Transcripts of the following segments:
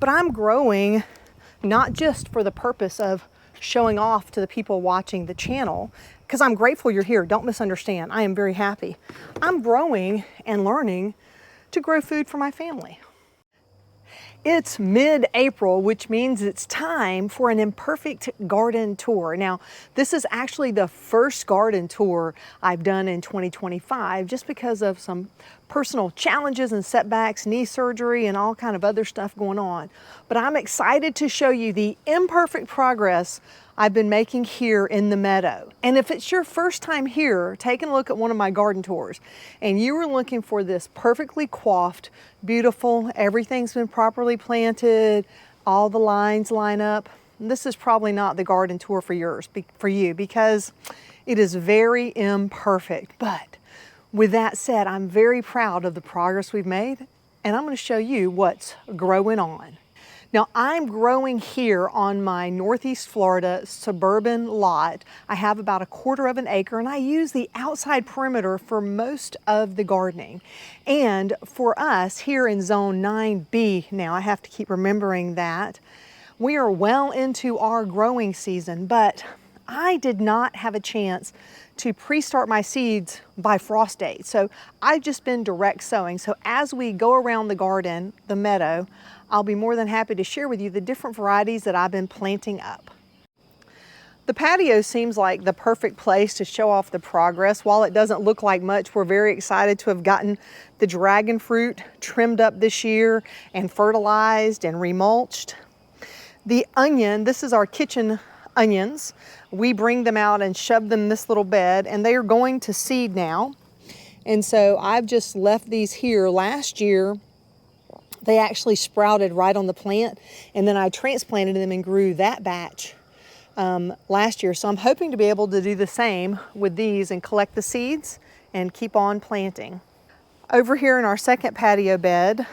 But I'm growing not just for the purpose of showing off to the people watching the channel, because I'm grateful you're here, don't misunderstand, I am very happy. I'm growing and learning to grow food for my family. It's mid-April, which means it's time for an imperfect garden tour. Now, this is actually the first garden tour I've done in 2025, just because of some personal challenges and setbacks, knee surgery, and all kind of other stuff going on. But I'm excited to show you the imperfect progress I've been making here in the meadow. And if it's your first time here, taking a look at one of my garden tours, and you were looking for this perfectly coiffed, beautiful, everything's been properly planted, all the lines line up, this is probably not the garden tour for you, because it is very imperfect. But with that said, I'm very proud of the progress we've made, and I'm going to show you what's growing on. Now, I'm growing here on my Northeast Florida suburban lot. I have about 1/4 of an acre, and I use the outside perimeter for most of the gardening. And for us here in zone 9B, now I have to keep remembering that, we are well into our growing season, but I did not have a chance to pre-start my seeds by frost date. So I've just been direct sowing. So as we go around the garden, the meadow, I'll be more than happy to share with you the different varieties that I've been planting up. The patio seems like the perfect place to show off the progress. While it doesn't look like much, we're very excited to have gotten the dragon fruit trimmed up this year and fertilized and remulched. The onion, this is our kitchen onions. We bring them out and shove them in this little bed, and they are going to seed now. And so I've just left these here. Last year, they actually sprouted right on the plant, and then I transplanted them and grew that batch last year. So I'm hoping to be able to do the same with these and collect the seeds and keep on planting. Over here in our second patio bed,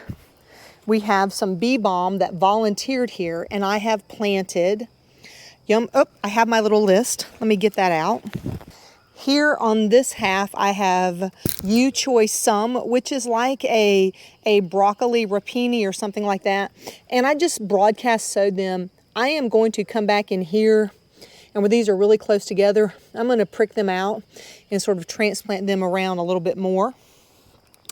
we have some bee balm that volunteered here, and I have planted, I have my little list. Let me get that out. Here on this half, I have U Choice Some, which is like a broccoli rapini or something like that. And I just broadcast sowed them. I am going to come back in here, and where these are really close together, I'm going to prick them out and sort of transplant them around a little bit more.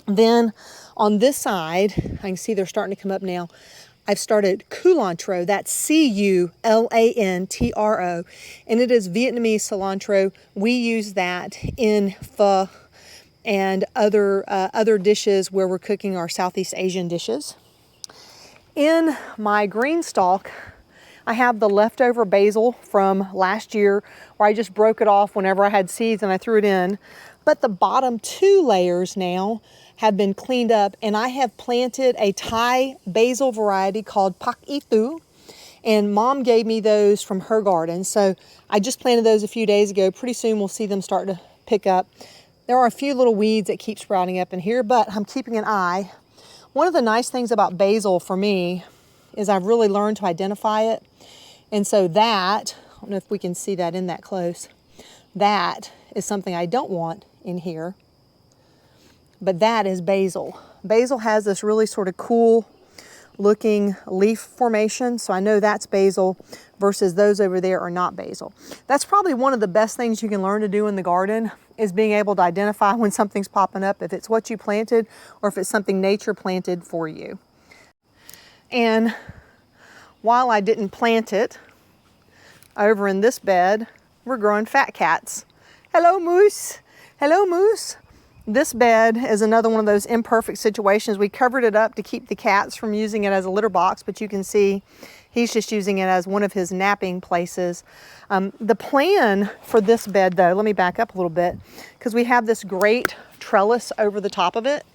Then on this side, I can see they're starting to come up now. I've started culantro, that's C-U-L-A-N-T-R-O, and it is Vietnamese cilantro. We use that in pho and other dishes where we're cooking our Southeast Asian dishes. In my green stalk, I have the leftover basil from last year, where I just broke it off whenever I had seeds and I threw it in. But the bottom 2 layers now have been cleaned up, and I have planted a Thai basil variety called Pak Itu, and Mom gave me those from her garden. So I just planted those a few days ago. Pretty soon we'll see them start to pick up. There are a few little weeds that keep sprouting up in here, but I'm keeping an eye. One of the nice things about basil for me is I've really learned to identify it. And so that, I don't know if we can see that in that close, that is something I don't want in here. But that is basil. Basil has this really sort of cool looking leaf formation, so I know that's basil versus those over there are not basil. That's probably one of the best things you can learn to do in the garden, is being able to identify when something's popping up, if it's what you planted or if it's something nature planted for you. And while I didn't plant it, over in this bed, we're growing fat cats. Hello, Moose. Hello, Moose. This bed is another one of those imperfect situations. We covered it up to keep the cats from using it as a litter box, but you can see he's just using it as one of his napping places. The plan for this bed, though, let me back up a little bit, because we have this great trellis over the top of it.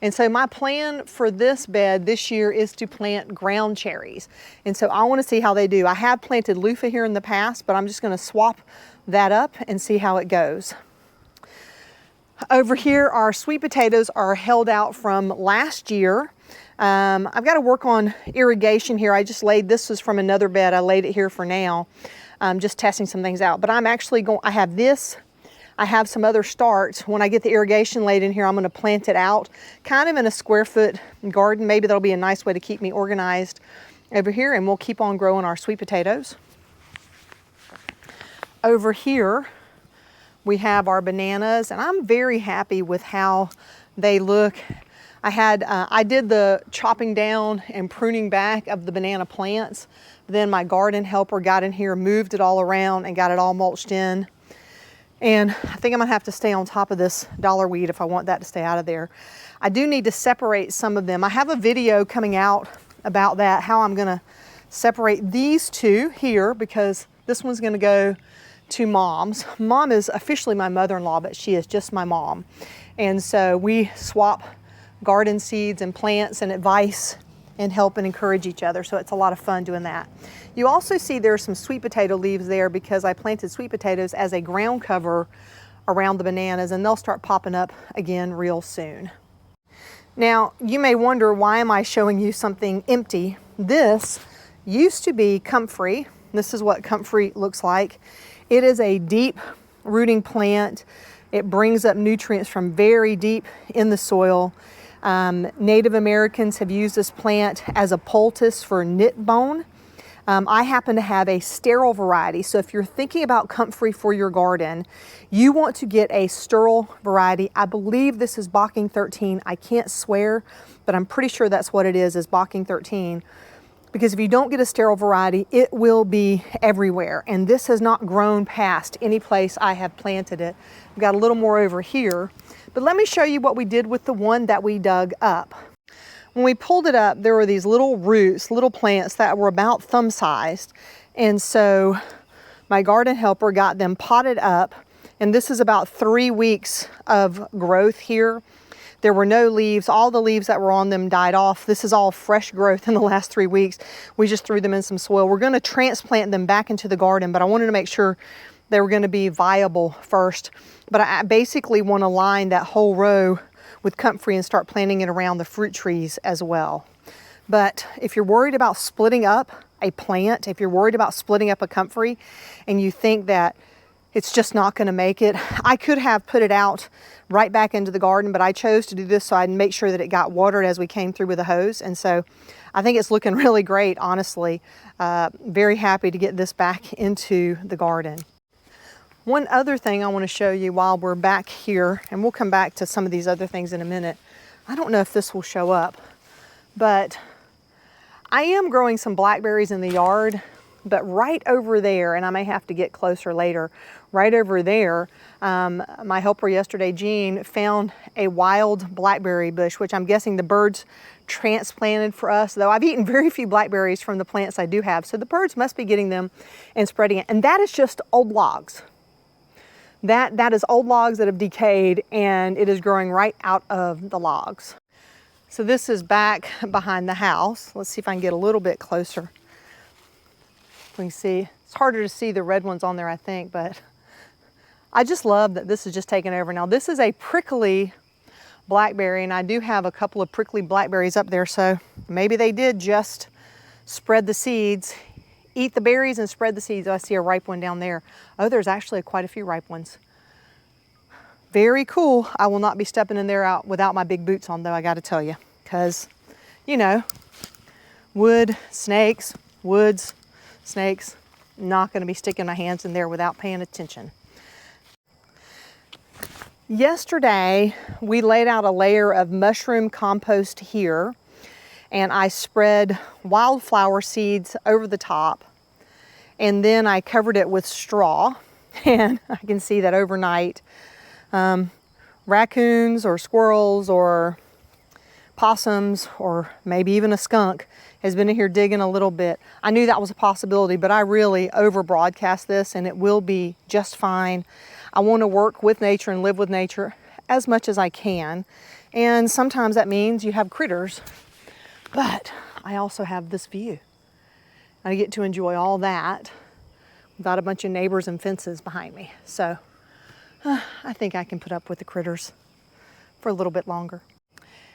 And so my plan for this bed this year is to plant ground cherries. And so I want to see how they do. I have planted loofah here in the past, but I'm just going to swap that up and see how it goes. Over here, our sweet potatoes are held out from last year. I've got to work on irrigation here. I just laid, this was from another bed. I laid it here for now. Just testing some things out. But I'm actually going, I have this, I have some other starts. When I get the irrigation laid in here, I'm going to plant it out kind of in a square foot garden. Maybe that'll be a nice way to keep me organized over here, and we'll keep on growing our sweet potatoes. Over here, we have our bananas, and I'm very happy with how they look. I did the chopping down and pruning back of the banana plants. Then my garden helper got in here, moved it all around, and got it all mulched in. And I think I'm gonna have to stay on top of this dollar weed if I want that to stay out of there. I do need to separate some of them. I have a video coming out about that, how I'm gonna separate these two here, because this one's gonna go to Mom's. Mom is officially my mother-in-law, but she is just my mom. And so we swap garden seeds and plants and advice and help and encourage each other. So it's a lot of fun doing that. You also see there's some sweet potato leaves there because I planted sweet potatoes as a ground cover around the bananas, and they'll start popping up again real soon. Now, you may wonder, why am I showing you something empty? This used to be comfrey. This is what comfrey looks like. It is a deep rooting plant. It brings up nutrients from very deep in the soil. Native Americans have used this plant as a poultice for knit bone. I happen to have a sterile variety. So if you're thinking about comfrey for your garden, you want to get a sterile variety. I believe this is Bocking 13. I can't swear, but I'm pretty sure that's what it is Bocking 13. Because if you don't get a sterile variety, it will be everywhere. And this has not grown past any place I have planted it. I've got a little more over here. But let me show you what we did with the one that we dug up. When we pulled it up, there were these little roots, little plants that were about thumb-sized. And so my garden helper got them potted up. And this is about 3 weeks of growth here. There were no leaves. All the leaves that were on them died off. This is all fresh growth in the last 3 weeks. We just threw them in some soil. We're going to transplant them back into the garden, but I wanted to make sure they were going to be viable first. But I basically want to line that whole row with comfrey and start planting it around the fruit trees as well. But if you're worried about splitting up a plant, if you're worried about splitting up a comfrey and you think that it's just not going to make it, I could have put it out right back into the garden, but I chose to do this so I'd make sure that it got watered as we came through with a hose. And so I think it's looking really great, honestly. Very happy to get this back into the garden. One other thing I want to show you while we're back here, and we'll come back to some of these other things in a minute. I don't know if this will show up, but I am growing some blackberries in the yard, but right over there, and I may have to get closer later, right over there, my helper yesterday, Jean, found a wild blackberry bush, which I'm guessing the birds transplanted for us, though I've eaten very few blackberries from the plants I do have, so the birds must be getting them and spreading it. And that is just old logs. That is old logs that have decayed, and it is growing right out of the logs. So this is back behind the house. Let's see if I can get a little bit closer. We can see, it's harder to see the red ones on there, I think, but I just love that this is just taken over. Now this is a prickly blackberry, and I do have a couple of prickly blackberries up there, so maybe they did just spread the seeds, eat the berries and spread the seeds. Oh, I see a ripe one down there. Oh, there's actually quite a few ripe ones. Very cool. I will not be stepping in there out without my big boots on, though, I got to tell you, because, you know, wood, snakes, woods, snakes, not going to be sticking my hands in there without paying attention. Yesterday, we laid out a layer of mushroom compost here, and I spread wildflower seeds over the top, and then I covered it with straw, and I can see that overnight raccoons or squirrels or possums or maybe even a skunk has been in here digging a little bit. I knew that was a possibility, but I really over broadcast this, and it will be just fine. I want to work with nature and live with nature as much as I can, and sometimes that means you have critters, but I also have this view. I get to enjoy all that without a bunch of neighbors and fences behind me. So I think I can put up with the critters for a little bit longer.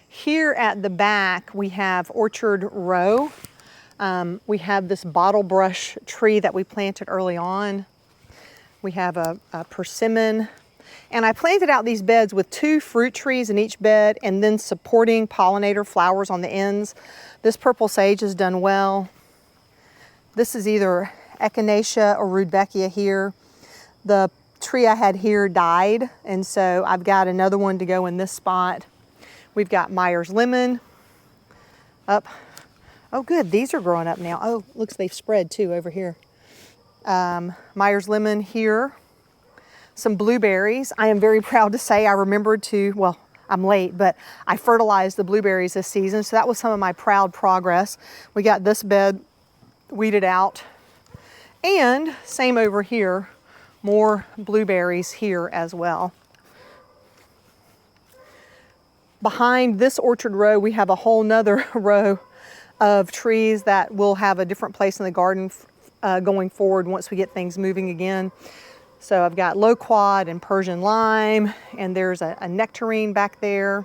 Here at the back, we have Orchard Row. We have this bottle brush tree that we planted early on. We have a persimmon. And I planted out these beds with 2 fruit trees in each bed and then supporting pollinator flowers on the ends. This purple sage has done well. This is either echinacea or rudbeckia here. The tree I had here died, and so I've got another one to go in this spot. We've got Myers lemon up. Oh good, these are growing up now. Oh, looks they've spread too over here. Myers lemon here. Some blueberries. I am very proud to say I remembered to, well, I'm late, but I fertilized the blueberries this season, so that was some of my proud progress. We got this bed weeded out, and same over here, more blueberries here as well. Behind this orchard row, we have a whole nother row of trees that will have a different place in the garden going forward once we get things moving again. So I've got loquat and Persian lime, and there's a nectarine back there.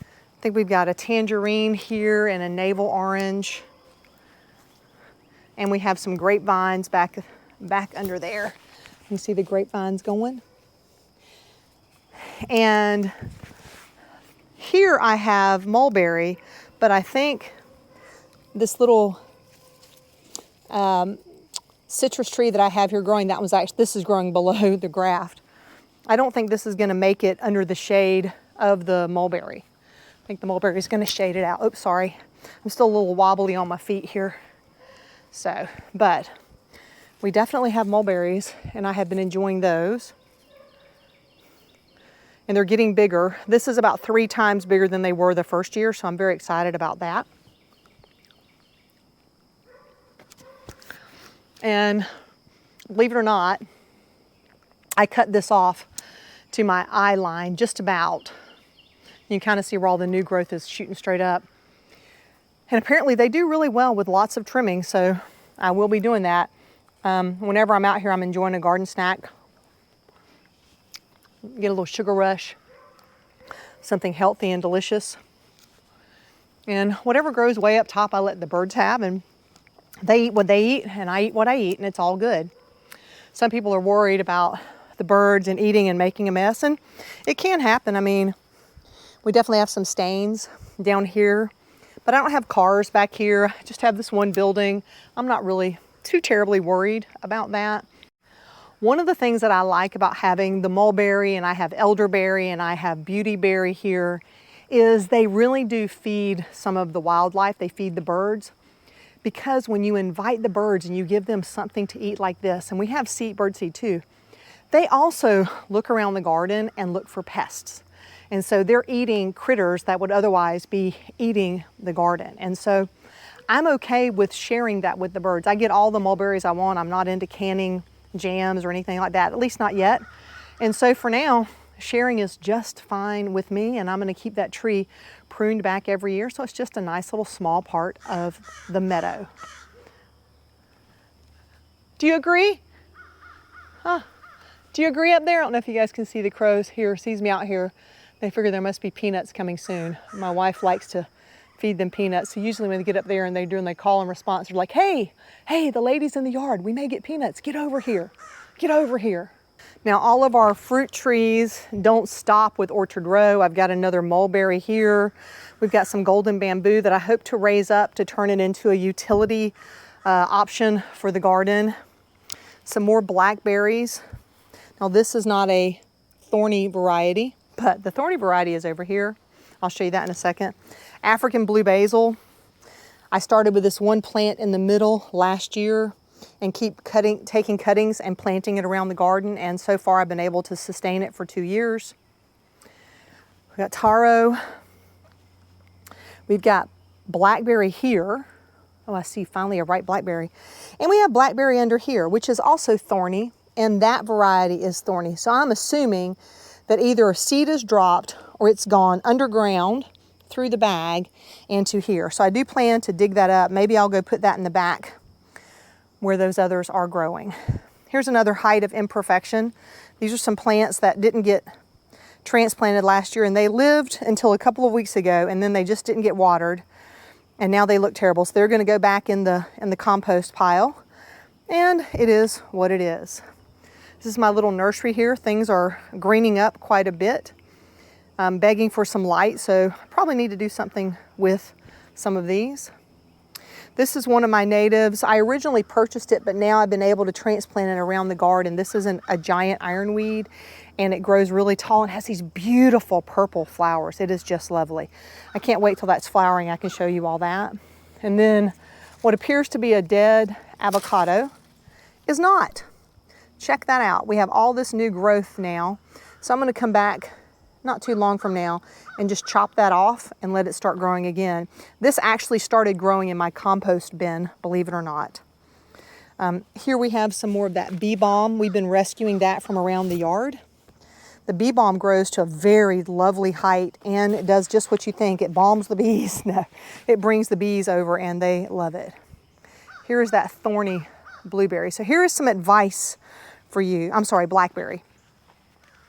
I think we've got a tangerine here and a navel orange. And we have some grapevines back under there. You can see the grapevines going. And here I have mulberry, but I think this little citrus tree that I have here growing, this is growing below the graft. I don't think this is gonna make it under the shade of the mulberry. I think the mulberry is gonna shade it out. Oops, sorry. I'm still a little wobbly on my feet here. So, but we definitely have mulberries, and I have been enjoying those. And they're getting bigger. This is about 3 times bigger than they were the first year, so I'm very excited about that. And believe it or not, I cut this off to my eye line just about. You can kind of see where all the new growth is shooting straight up. And apparently they do really well with lots of trimming, so I will be doing that. Whenever I'm out here, I'm enjoying a garden snack. Get a little sugar rush, something healthy and delicious. And whatever grows way up top, I let the birds have, and they eat what they eat, and I eat what I eat, and it's all good. Some people are worried about the birds and eating and making a mess, and it can happen. I mean, we definitely have some stains down here, but I don't have cars back here. I just have this one building. I'm not really too terribly worried about that. One of the things that I like about having the mulberry, and I have elderberry, and I have beautyberry here, is they really do feed some of the wildlife. They feed the birds. Because when you invite the birds and you give them something to eat like this, and we have birdseed too, they also look around the garden and look for pests. And so they're eating critters that would otherwise be eating the garden. And so I'm okay with sharing that with the birds. I get all the mulberries I want. I'm not into canning jams or anything like that, at least not yet. And so for now, sharing is just fine with me, and I'm gonna keep that tree pruned back every year, so it's just a nice little small part of the meadow. Do you agree? Huh? Do you agree up there? I don't know if you guys can see the crows here, sees me out here. They figure there must be peanuts coming soon. My wife likes to feed them peanuts, so usually when they get up there and they call and response, they're like, hey, the ladies in the yard, we may get peanuts, get over here, get over here. Now all of our fruit trees don't stop with Orchard Row. I've got another mulberry here. We've got some golden bamboo that I hope to raise up to turn it into a utility option for the garden. Some more blackberries. Now this is not a thorny variety, but the thorny variety is over here. I'll show you that in a second. African blue basil. I started with this one plant in the middle last year and keep taking cuttings and planting it around the garden, and so far I've been able to sustain it for 2 years. We've got taro. We've got blackberry here. Oh, I see finally a ripe blackberry. And we have blackberry under here, which is also thorny, and that variety is thorny. So I'm assuming that either a seed is dropped or it's gone underground through the bag into here. So I do plan to dig that up. Maybe I'll go put that in the back where those others are growing. Here's another height of imperfection. These are some plants that didn't get transplanted last year, and they lived until a couple of weeks ago, and then they just didn't get watered, and now they look terrible. So they're gonna go back in the compost pile, and it is what it is. This is my little nursery here. Things are greening up quite a bit. I'm begging for some light, so I probably need to do something with some of these. This is one of my natives. I originally purchased it, but now I've been able to transplant it around the garden. This isn't a giant ironweed, and it grows really tall and has these beautiful purple flowers. It is just lovely. I can't wait till that's flowering. I can show you all that. And then what appears to be a dead avocado is not. Check that out. We have all this new growth now. So I'm going to come back not too long from now and just chop that off and let it start growing again. This actually started growing in my compost bin, believe it or not. Here we have some more of that bee balm. We've been rescuing that from around the yard. The bee balm grows to a very lovely height, and it does just what you think. It balms the bees. No, it brings the bees over and they love it. Here is that thorny blueberry. So here is some advice for you. I'm sorry, blackberry.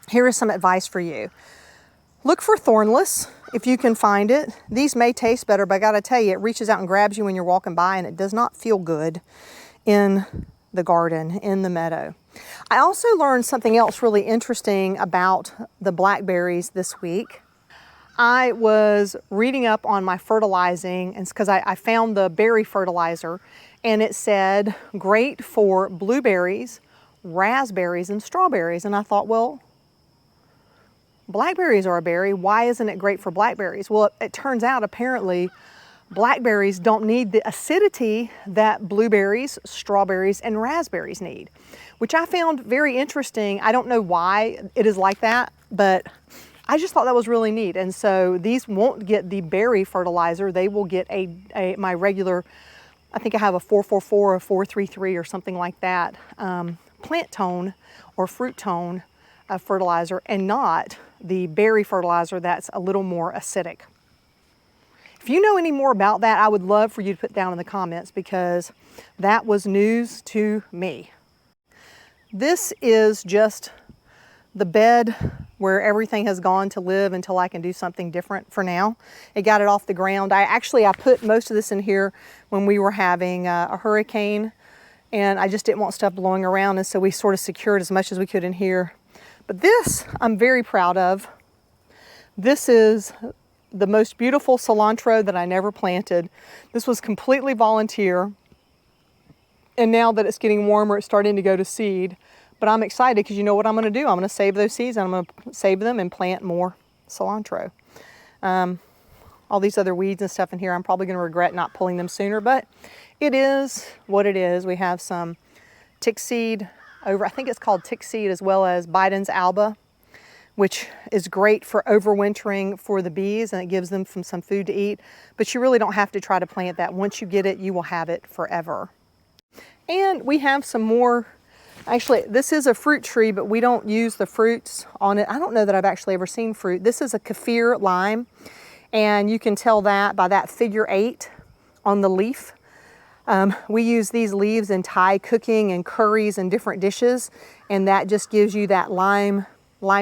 Here is some advice for you. Look for thornless if you can find it. These may taste better, but I gotta tell you, it reaches out and grabs you when you're walking by, and it does not feel good in the garden, in the meadow. I also learned something else really interesting about the blackberries this week. I was reading up on my fertilizing, and because I found the berry fertilizer, and it said great for blueberries, raspberries, and strawberries. And I thought, well, blackberries are a berry. Why isn't it great for blackberries? Well, it turns out apparently blackberries don't need the acidity that blueberries, strawberries, and raspberries need, which I found very interesting. I don't know why it is like that, but I just thought that was really neat. And so these won't get the berry fertilizer. They will get my regular, I think I have a 444 or 433 or something like that, plant tone or fruit tone fertilizer, and not the berry fertilizer that's a little more acidic. If you know any more about that, I would love for you to put down in the comments, because that was news to me. This is just the bed where everything has gone to live until I can do something different for now. It got it off the ground. I put most of this in here when we were having a hurricane, and I just didn't want stuff blowing around, and so we sort of secured as much as we could in here. But this I'm very proud of. This is the most beautiful cilantro that I never planted. This was completely volunteer. And now that it's getting warmer, it's starting to go to seed. But I'm excited because you know what I'm going to do? I'm going to save those seeds, and I'm going to save them and plant more cilantro. All these other weeds and stuff in here, I'm probably going to regret not pulling them sooner, but it is what it is. We have some tick seed over, I think it's called tick seed, as well as Biden's alba, which is great for overwintering for the bees, and it gives them some food to eat. But you really don't have to try to plant that. Once you get it, you will have it forever. And we have some more. Actually, this is a fruit tree, but we don't use the fruits on it. I don't know that I've actually ever seen fruit. This is a kaffir lime, and you can tell that by that figure 8 on the leaf. We use these leaves in Thai cooking and curries and different dishes, and that just gives you that lime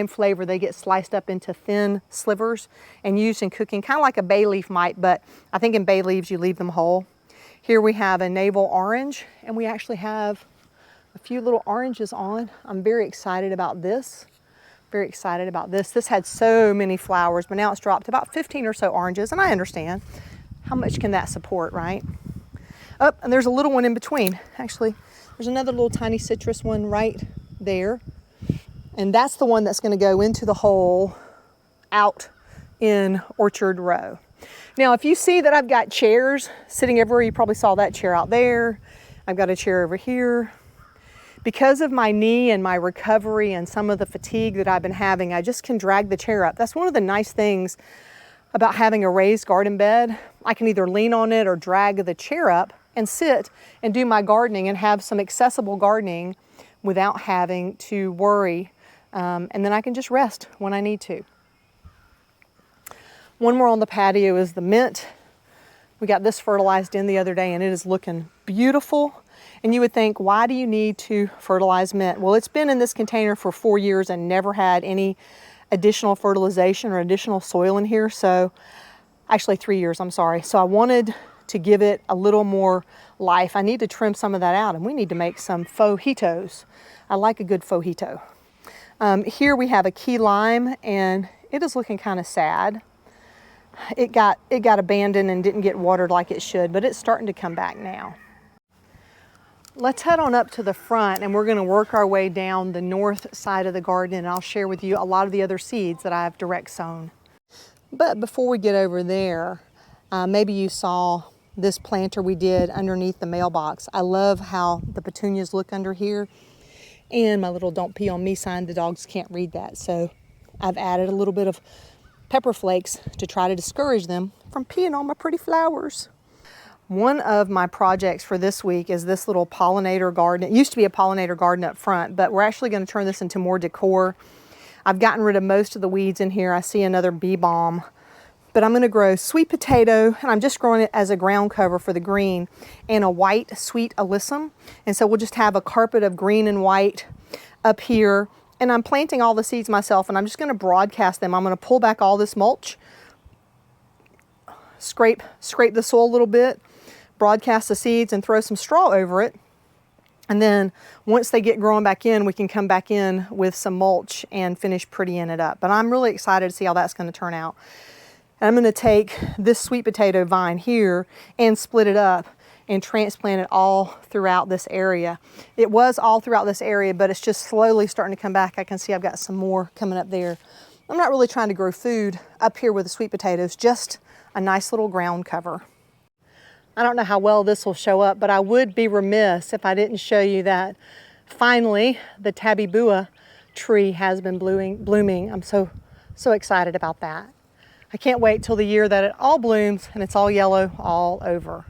flavor. They get sliced up into thin slivers and used in cooking, kind of like a bay leaf might, but I think in bay leaves you leave them whole. Here we have a navel orange, and we actually have a few little oranges on. I'm very excited about this. Very excited about this. This had so many flowers, but now it's dropped to about 15 or so oranges, and I understand. How much can that support, right? Oh, and there's a little one in between. Actually, there's another little tiny citrus one right there. And that's the one that's going to go into the hole out in Orchard Row. Now, if you see that I've got chairs sitting everywhere, you probably saw that chair out there. I've got a chair over here. Because of my knee and my recovery and some of the fatigue that I've been having, I just can drag the chair up. That's one of the nice things about having a raised garden bed. I can either lean on it or drag the chair up and sit and do my gardening and have some accessible gardening without having to worry. And then I can just rest when I need to. One more on the patio is the mint. We got this fertilized in the other day, and it is looking beautiful. And you would think, why do you need to fertilize mint? Well, it's been in this container for 4 years and never had any additional fertilization or additional soil in here. So actually 3 years, I'm sorry. So I wanted to give it a little more life. I need to trim some of that out, and we need to make some fajitos. I like a good fajito. Here we have a key lime, and it is looking kind of sad. it got abandoned and didn't get watered like it should, but it's starting to come back now. Let's head on up to the front and we're going to work our way down the north side of the garden, and I'll share with you a lot of the other seeds that I've direct sown. But before we get over there, maybe you saw this planter we did underneath the mailbox. I love how the petunias look under here, and my little "Don't pee on me" sign, the dogs can't read that, so I've added a little bit of pepper flakes to try to discourage them from peeing on my pretty flowers. One of my projects for this week is this little pollinator garden. It used to be a pollinator garden up front, but we're actually going to turn this into more decor. I've gotten rid of most of the weeds in here. I see another bee balm, but I'm going to grow sweet potato, and I'm just growing it as a ground cover for the green, and a white sweet alyssum. And so we'll just have a carpet of green and white up here, and I'm planting all the seeds myself, and I'm just going to broadcast them. I'm going to pull back all this mulch, scrape the soil a little bit, broadcast the seeds, and throw some straw over it. And then once they get growing back in, we can come back in with some mulch and finish prettying it up. But I'm really excited to see how that's going to turn out. And I'm going to take this sweet potato vine here and split it up and transplant it all throughout this area. It was all throughout this area, but it's just slowly starting to come back. I can see I've got some more coming up there. I'm not really trying to grow food up here with the sweet potatoes, just a nice little ground cover. I don't know how well this will show up, but I would be remiss if I didn't show you that finally the tabibua tree has been blooming. I'm so excited about that. I can't wait till the year that it all blooms and it's all yellow all over.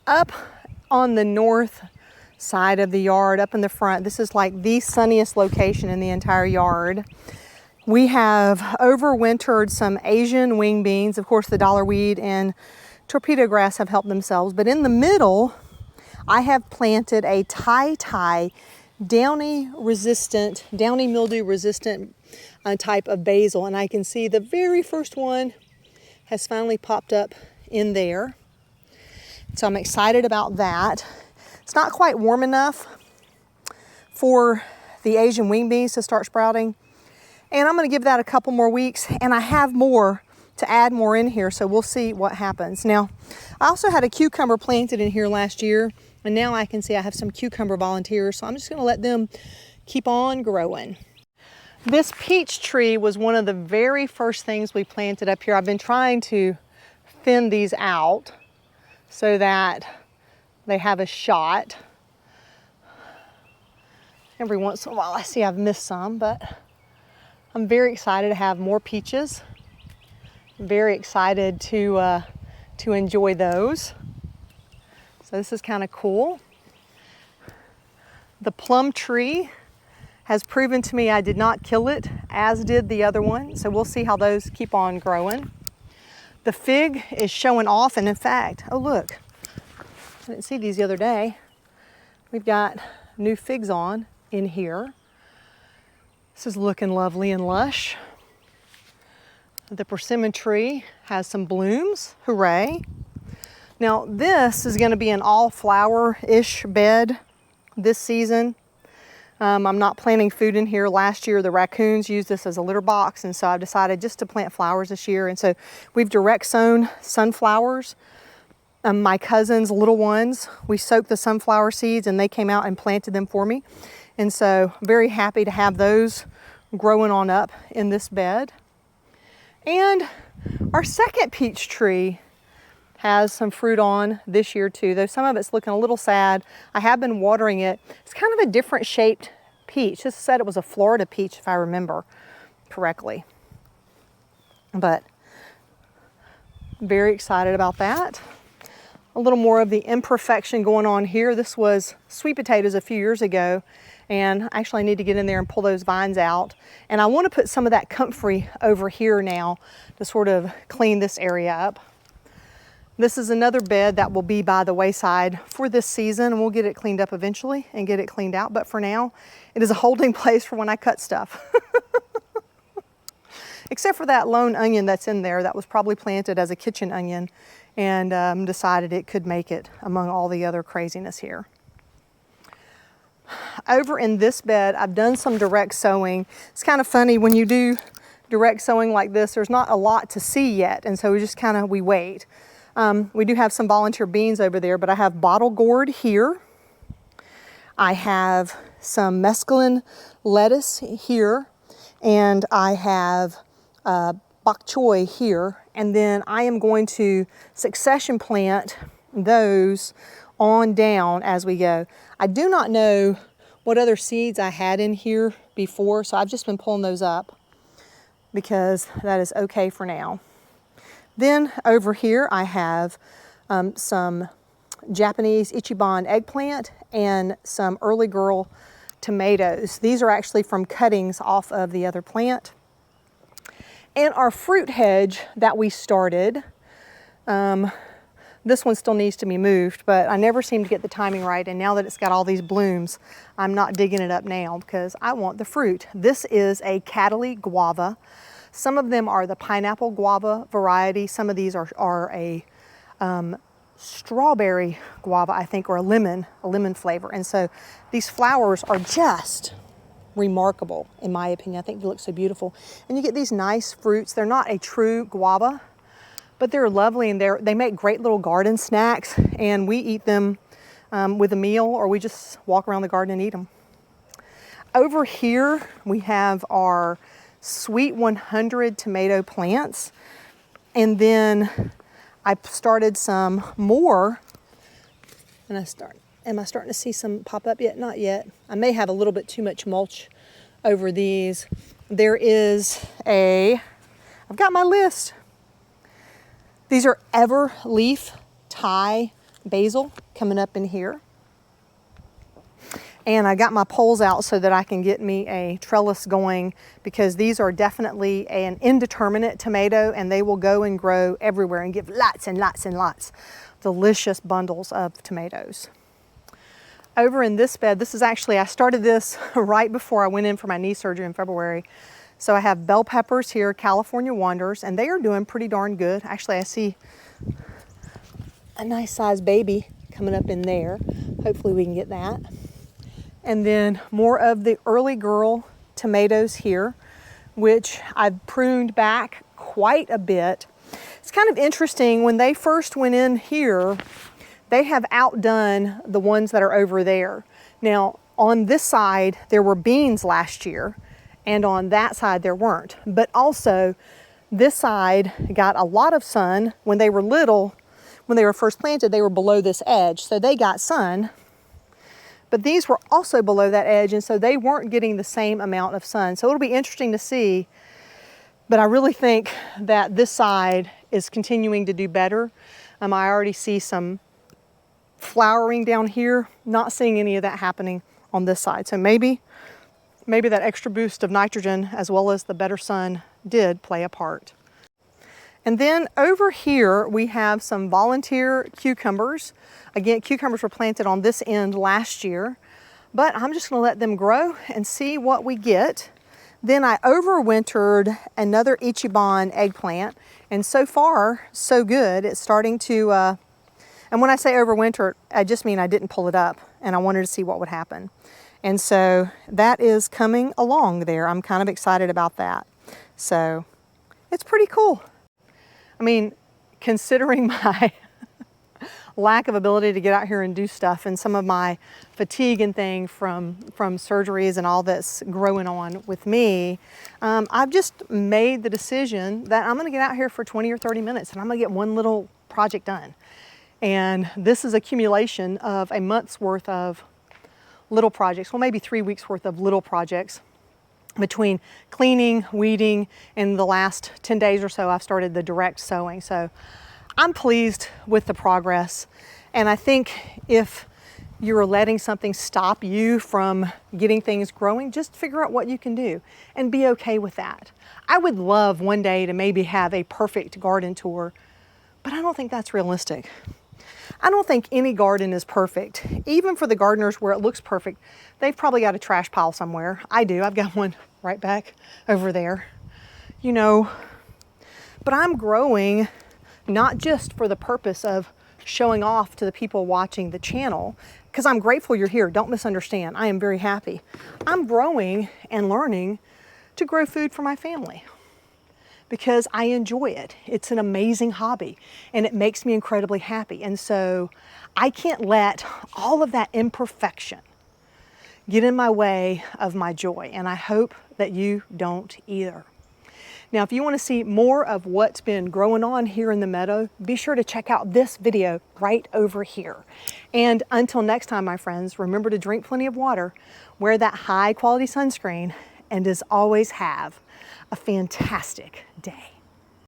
Up on the north side of the yard, up in the front, this is like the sunniest location in the entire yard. We have overwintered some Asian wing beans. Of course, the dollar weed and torpedo grass have helped themselves, but in the middle, I have planted a downy mildew resistant type of basil, and I can see the very first one has finally popped up in there. So I'm excited about that. It's not quite warm enough for the Asian wing beans to start sprouting, and I'm going to give that a couple more weeks, and I have more to add more in here, so we'll see what happens. Now, I also had a cucumber planted in here last year, and now I can see I have some cucumber volunteers, so I'm just going to let them keep on growing. This peach tree was one of the very first things we planted up here. I've been trying to thin these out so that they have a shot. Every once in a while I see I've missed some, but I'm very excited to have more peaches. Very excited to enjoy those. So this is kind of cool. The plum tree has proven to me I did not kill it, as did the other one. So we'll see how those keep on growing. The fig is showing off, and in fact, oh look, I didn't see these the other day. We've got new figs on in here. This is looking lovely and lush. The persimmon tree has some blooms, hooray. Now this is going to be an all flower-ish bed this season. I'm not planting food in here. Last year the raccoons used this as a litter box, and so I've decided just to plant flowers this year. And so we've direct sown sunflowers. My cousin's little ones, we soaked the sunflower seeds and they came out and planted them for me. And so very happy to have those growing on up in this bed. And our second peach tree has some fruit on this year too, though some of it's looking a little sad. I have been watering it. It's kind of a different shaped peach. This said it was a Florida peach if I remember correctly. But very excited about that. A little more of the imperfection going on here. This was sweet potatoes a few years ago, and actually I need to get in there and pull those vines out. And I want to put some of that comfrey over here now to sort of clean this area up. This is another bed that will be by the wayside for this season, and we'll get it cleaned up eventually and get it cleaned out. But for now, it is a holding place for when I cut stuff. Except for that lone onion that's in there that was probably planted as a kitchen onion, and decided it could make it among all the other craziness here. Over in this bed, I've done some direct sowing. It's kind of funny when you do direct sowing like this, there's not a lot to see yet, and so we wait. We do have some volunteer beans over there, but I have bottle gourd here. I have some mesclun lettuce here, and I have bok choy here, and then I am going to succession plant those on down as we go. I do not know what other seeds I had in here before, so I've just been pulling those up because that is okay for now. Then over here I have some Japanese Ichiban eggplant and some early girl tomatoes. These are actually from cuttings off of the other plant. And our fruit hedge that we started, this one still needs to be moved, but I never seem to get the timing right, and now that it's got all these blooms, I'm not digging it up now because I want the fruit. This is a Cataly guava. Some of them are the pineapple guava variety. Some of these are a strawberry guava, I think, or a lemon flavor. And so these flowers are just remarkable, in my opinion. I think they look so beautiful. And you get these nice fruits. They're not a true guava, but they're lovely, and they make great little garden snacks, and we eat them with a meal, or we just walk around the garden and eat them. Over here, we have our Sweet 100 tomato plants, and then I started some more, and am I starting to see some pop up yet? Not yet. I may have a little bit too much mulch over these. I've got my list. These are everleaf Thai basil coming up in here. And I got my poles out so that I can get me a trellis going, because these are definitely an indeterminate tomato, and they will go and grow everywhere and give lots and lots and lots. Delicious bundles of tomatoes. Over in this bed, I started this right before I went in for my knee surgery in February. So I have bell peppers here, California Wonders, and they are doing pretty darn good. Actually, I see a nice sized baby coming up in there. Hopefully we can get that. And then more of the early girl tomatoes here, which I've pruned back quite a bit. It's kind of interesting, when they first went in here, they have outdone the ones that are over there. Now, on this side, there were beans last year, and on that side there weren't. But also, this side got a lot of sun. When they were little, when they were first planted, they were below this edge, so they got sun. But these were also below that edge, and so they weren't getting the same amount of sun. So it'll be interesting to see, but I really think that this side is continuing to do better. I already see some flowering down here, not seeing any of that happening on this side. So maybe that extra boost of nitrogen as well as the better sun did play a part. And then over here we have some volunteer cucumbers. Again, cucumbers were planted on this end last year, but I'm just gonna let them grow and see what we get. Then I overwintered another Ichiban eggplant, and so far, so good. It's starting to, and when I say overwinter, I just mean I didn't pull it up, and I wanted to see what would happen. And so that is coming along there. I'm kind of excited about that. So it's pretty cool. I mean, considering my lack of ability to get out here and do stuff, and some of my fatigue and thing from surgeries and all that's growing on with me, I've just made the decision that I'm gonna get out here for 20 or 30 minutes and I'm gonna get one little project done. And this is accumulation of a month's worth of little projects, well, maybe 3 weeks worth of little projects. Between cleaning, weeding, and the last 10 days or so, I've started the direct sowing. So I'm pleased with the progress. And I think if you're letting something stop you from getting things growing, just figure out what you can do and be okay with that. I would love one day to maybe have a perfect garden tour, but I don't think that's realistic. I don't think any garden is perfect. Even for the gardeners where it looks perfect, they've probably got a trash pile somewhere. I do. I've got one right back over there, you know. But I'm growing not just for the purpose of showing off to the people watching the channel, because I'm grateful you're here. Don't misunderstand. I am very happy. I'm growing and learning to grow food for my family. because I enjoy it. It's an amazing hobby and it makes me incredibly happy. And so I can't let all of that imperfection get in my way of my joy. And I hope that you don't either. Now, if you want to see more of what's been growing on here in the meadow, be sure to check out this video right over here. And until next time, my friends, remember to drink plenty of water, wear that high quality sunscreen, and as always, have a fantastic day.